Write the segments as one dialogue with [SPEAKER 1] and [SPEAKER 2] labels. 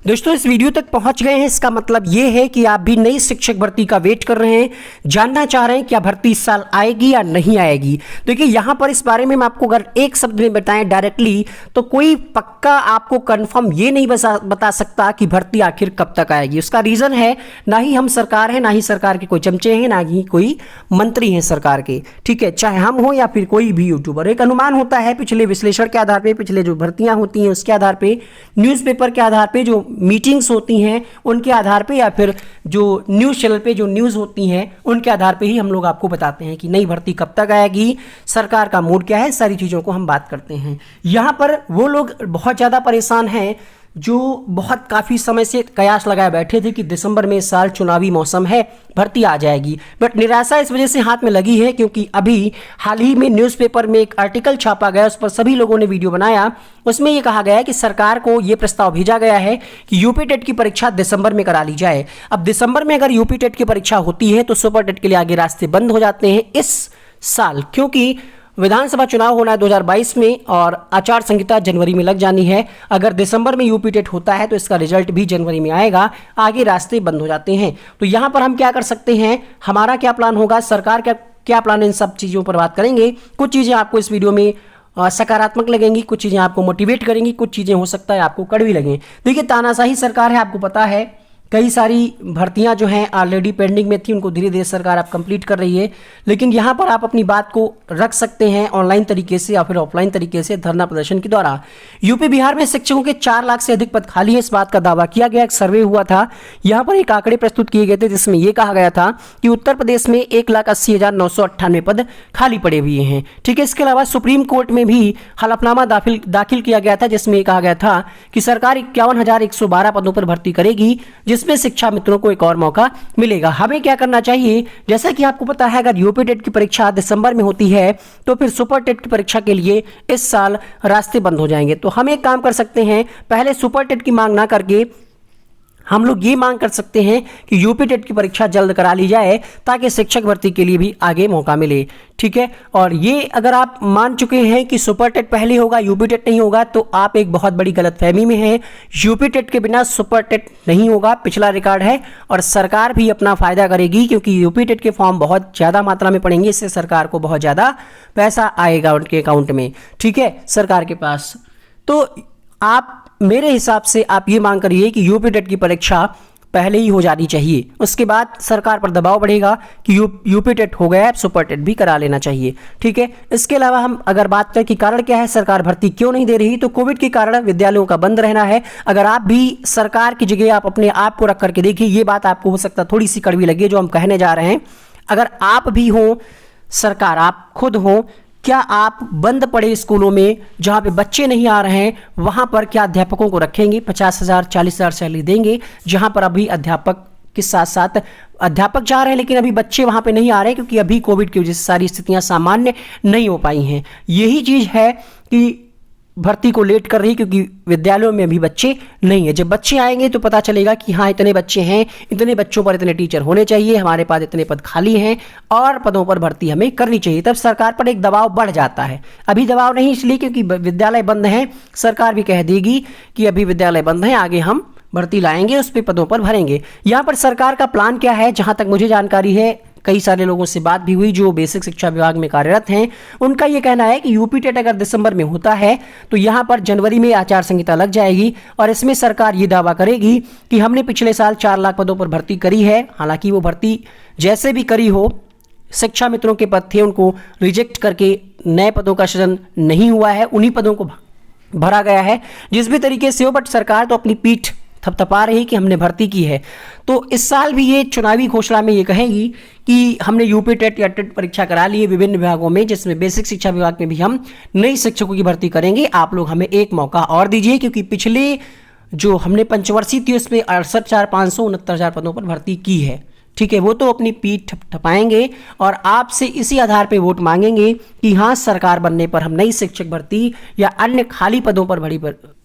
[SPEAKER 1] दोस्तों इस वीडियो तक पहुंच गए हैं, इसका मतलब ये है कि आप भी नई शिक्षक भर्ती का वेट कर रहे हैं, जानना चाह रहे हैं क्या भर्ती इस साल आएगी या नहीं आएगी। देखिए यहाँ पर इस बारे में मैं आपको अगर एक शब्द में बताएं डायरेक्टली, तो कोई पक्का आपको कंफर्म ये नहीं बता सकता कि भर्ती आखिर कब तक आएगी। उसका रीजन है, ना ही हम सरकार है, ना ही सरकार के कोई चमचे हैं, ना ही कोई मंत्री हैं सरकार के, ठीक है, चाहे हम हो या फिर कोई भी यूट्यूबर। एक अनुमान होता है पिछले विश्लेषण के आधार पर, पिछले जो भर्तियां होती हैं उसके आधार पर, न्यूज़पेपर के आधार पर, जो मीटिंग्स होती हैं उनके आधार पे, या फिर जो न्यूज़ चैनल पे जो न्यूज़ होती हैं उनके आधार पे ही हम लोग आपको बताते हैं कि नई भर्ती कब तक आएगी, सरकार का मूड क्या है, सारी चीज़ों को हम बात करते हैं। यहाँ पर वो लोग बहुत ज़्यादा परेशान हैं जो बहुत काफ़ी समय से कयास लगाए बैठे थे कि दिसंबर में इस साल चुनावी मौसम है, भर्ती आ जाएगी, बट निराशा इस वजह से हाथ में लगी है क्योंकि अभी हाल ही में न्यूज़पेपर में एक आर्टिकल छापा गया, उस पर सभी लोगों ने वीडियो बनाया। उसमें ये कहा गया है कि सरकार को ये प्रस्ताव भेजा गया है कि यूपी टेट की परीक्षा दिसंबर में करा ली जाए। अब दिसंबर में अगर यूपी टेट की परीक्षा होती है तो सुपर टेट के लिए आगे रास्ते बंद हो जाते हैं इस साल, क्योंकि विधानसभा चुनाव होना है 2022 में और आचार संहिता जनवरी में लग जानी है। अगर दिसंबर में यूपी टेट होता है तो इसका रिजल्ट भी जनवरी में आएगा, आगे रास्ते बंद हो जाते हैं। तो यहाँ पर हम क्या कर सकते हैं, हमारा क्या प्लान होगा, सरकार का क्या प्लान है, इन सब चीज़ों पर बात करेंगे। कुछ चीज़ें आपको इस वीडियो में सकारात्मक लगेंगी, कुछ चीज़ें आपको मोटिवेट करेंगी, कुछ चीज़ें हो सकता है आपको कड़वी लगें। देखिए तानाशाही सरकार है, आपको पता है कई सारी भर्तियां जो हैं ऑलरेडी पेंडिंग में थी, उनको धीरे धीरे सरकार अब कंप्लीट कर रही है। लेकिन यहाँ पर आप अपनी बात को रख सकते हैं ऑनलाइन तरीके से या फिर ऑफलाइन तरीके से धरना प्रदर्शन के द्वारा। यूपी बिहार में शिक्षकों के 4 लाख से अधिक पद खाली है, इस बात का दावा किया गया। एक सर्वे हुआ था, यहाँ पर एक आंकड़े प्रस्तुत किए गए थे जिसमें यह कहा गया था कि उत्तर प्रदेश में 1,80,998 पद खाली पड़े हुए हैं, ठीक है। इसके अलावा सुप्रीम कोर्ट में भी हलफनामा दाखिल किया गया था जिसमें यह कहा गया था कि सरकार 51,112 पदों पर भर्ती करेगी, जिसमें शिक्षा मित्रों को एक और मौका मिलेगा। हमें क्या करना चाहिए, जैसा कि आपको पता है अगर यूपी टेट की परीक्षा दिसंबर में होती है तो फिर सुपर टेट की परीक्षा के लिए इस साल रास्ते बंद हो जाएंगे। तो हम एक काम कर सकते हैं, पहले सुपर टेट की मांग ना करके हम लोग ये मांग कर सकते हैं कि यूपी टेट की परीक्षा जल्द करा ली जाए ताकि शिक्षक भर्ती के लिए भी आगे मौका मिले, ठीक है। और ये अगर आप मान चुके हैं कि सुपर टेट पहले होगा यूपी टेट नहीं होगा तो आप एक बहुत बड़ी गलतफहमी में हैं। यूपी टेट के बिना सुपर टेट नहीं होगा, पिछला रिकॉर्ड है, और सरकार भी अपना फायदा करेगी क्योंकि यूपी टेट के फॉर्म बहुत ज़्यादा मात्रा में पड़ेंगे, इससे सरकार को बहुत ज़्यादा पैसा आएगा उनके अकाउंट में, ठीक है, सरकार के पास। तो आप मेरे हिसाब से आप ये मांग करिए कि यूपी टेट की परीक्षा पहले ही हो जानी चाहिए, उसके बाद सरकार पर दबाव बढ़ेगा कि यूपी टेट हो गया है, सुपर टेट भी करा लेना चाहिए, ठीक है। इसके अलावा हम अगर बात करें कि कारण क्या है, सरकार भर्ती क्यों नहीं दे रही, तो कोविड के कारण विद्यालयों का बंद रहना है। अगर आप भी सरकार की जगह आप अपने आप को रख करके देखिए, ये बात आपको हो सकता है थोड़ी सी कड़वी लगे जो हम कहने जा रहे हैं। अगर आप भी हो सरकार, आप खुद हो, क्या आप बंद पड़े स्कूलों में जहाँ पे बच्चे नहीं आ रहे हैं वहाँ पर क्या अध्यापकों को रखेंगे, 50,000 40,000 सैलरी देंगे, जहाँ पर अभी अध्यापक के साथ साथ अध्यापक जा रहे हैं लेकिन अभी बच्चे वहाँ पे नहीं आ रहे हैं क्योंकि अभी कोविड की वजह से सारी स्थितियाँ सामान्य नहीं हो पाई हैं। यही चीज़ है कि भर्ती को लेट कर रही क्योंकि विद्यालयों में अभी बच्चे नहीं है। जब बच्चे आएंगे तो पता चलेगा कि हाँ इतने बच्चे हैं, इतने बच्चों पर इतने टीचर होने चाहिए, हमारे पास इतने पद खाली हैं और पदों पर भर्ती हमें करनी चाहिए, तब सरकार पर एक दबाव बढ़ जाता है। अभी दबाव नहीं इसलिए क्योंकि विद्यालय बंद हैं, सरकार भी कह देगी कि अभी विद्यालय बंद हैं, आगे हम भर्ती लाएंगे, उस पर पदों पर भरेंगे। यहाँ पर सरकार का प्लान क्या है, जहाँ तक मुझे जानकारी है, कई सारे लोगों से बात भी हुई जो बेसिक शिक्षा विभाग में कार्यरत हैं, उनका ये कहना है कि यूपी टेट अगर दिसंबर में होता है तो यहाँ पर जनवरी में आचार संहिता लग जाएगी और इसमें सरकार ये दावा करेगी कि हमने पिछले साल 4 लाख पदों पर भर्ती करी है। हालांकि वो भर्ती जैसे भी करी हो, शिक्षा मित्रों के पद थे उनको रिजेक्ट करके नए पदों का सृजन नहीं हुआ है, उन्हीं पदों को भरा गया है जिस भी तरीके से हो, बट सरकार तो अपनी पीठ थपथपा रही कि हमने भर्ती की है। तो इस साल भी ये चुनावी घोषणा में ये कहेंगी कि हमने यूपी टेट या टेट परीक्षा करा ली है विभिन्न विभागों में, जिसमें बेसिक शिक्षा विभाग में भी हम नई शिक्षकों की भर्ती करेंगे, आप लोग हमें एक मौका और दीजिए, क्योंकि पिछले जो हमने पंचवर्षीय थी उसमें 68,569 पदों पर भर्ती की है, ठीक है। वो तो अपनी पीठ ठपाएंगे और आपसे इसी आधार पे वोट मांगेंगे कि हाँ सरकार बनने पर हम नई शिक्षक भर्ती या अन्य खाली पदों पर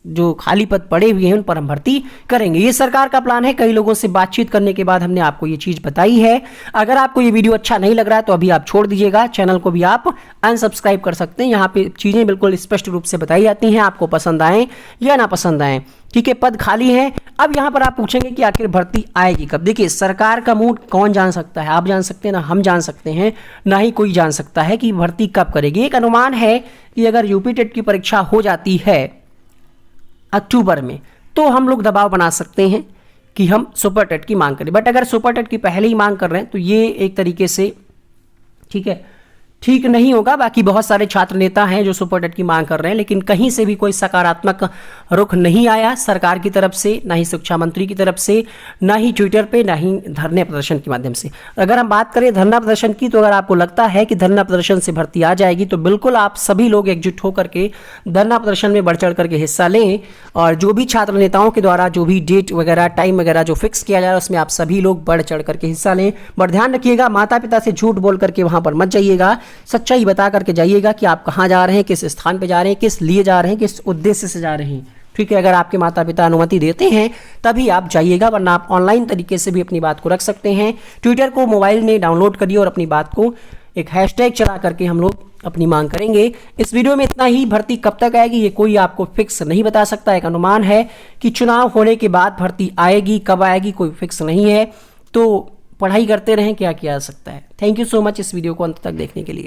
[SPEAKER 1] जो खाली पद पड़े हुए हैं उन पर हम भर्ती करेंगे। ये सरकार का प्लान है। कई लोगों से बातचीत करने के बाद हमने आपको ये चीज़ बताई है। अगर आपको ये वीडियो अच्छा नहीं लग रहा है तो अभी आप छोड़ दीजिएगा, चैनल को भी आप अनसब्सक्राइब कर सकते हैं। यहाँ पे चीज़ें बिल्कुल स्पष्ट रूप से बताई जाती हैं, आपको पसंद आए या ना पसंद आए। ठीक है, पद खाली है। अब यहाँ पर आप पूछेंगे कि आखिर भर्ती आएगी कब। देखिए, सरकार का मूड कौन जान सकता है, आप जान सकते हैं ना, हम जान सकते हैं, ना ही कोई जान सकता है कि भर्ती कब करेगी। एक अनुमान है कि अगर यूपी टेट की परीक्षा हो जाती है अक्टूबर में तो हम लोग दबाव बना सकते हैं कि हम सुपर टेट की मांग करें। बट अगर सुपर टेट की पहले ही मांग कर रहे हैं तो ये एक तरीके से ठीक नहीं होगा। बाकी बहुत सारे छात्र नेता हैं जो सुपर टेट की मांग कर रहे हैं, लेकिन कहीं से भी कोई सकारात्मक रुख नहीं आया सरकार की तरफ से, ना ही शिक्षा मंत्री की तरफ से, ना ही ट्विटर पे, ना ही धरने प्रदर्शन के माध्यम से। अगर हम बात करें धरना प्रदर्शन की, तो अगर आपको लगता है कि धरना प्रदर्शन से भर्ती आ जाएगी तो बिल्कुल आप सभी लोग एकजुट होकर के धरना प्रदर्शन में बढ़ चढ़ करके हिस्सा लें। और जो भी छात्र नेताओं के द्वारा जो भी डेट वगैरह, टाइम वगैरह जो फिक्स किया जा रहा है उसमें आप सभी लोग बढ़ चढ़ करके हिस्सा लें। बट ध्यान रखिएगा, माता पिता से झूठ बोल करके वहां पर मत जाइएगा, सच्चाई बता करके जाइएगा कि आप कहां जा रहे हैं, किस स्थान पे जा रहे हैं, किस लिए जा रहे हैं, किस उद्देश्य से जा रहे हैं। ठीक है, अगर आपके माता पिता अनुमति देते हैं तभी आप जाइएगा, वरना आप ऑनलाइन तरीके से भी अपनी बात को रख सकते हैं। ट्विटर को मोबाइल में डाउनलोड करिए और अपनी बात को एक हैशटैग चला करके हम लोग अपनी मांग करेंगे। इस वीडियो में इतना ही। भर्ती कब तक आएगी ये कोई आपको फिक्स नहीं बता सकता। एक अनुमान है कि चुनाव होने के बाद भर्ती आएगी, कब आएगी कोई फिक्स नहीं है। तो पढ़ाई करते रहें, क्या किया जा सकता है। थैंक यू सो मच इस वीडियो को अंत तक देखने के लिए।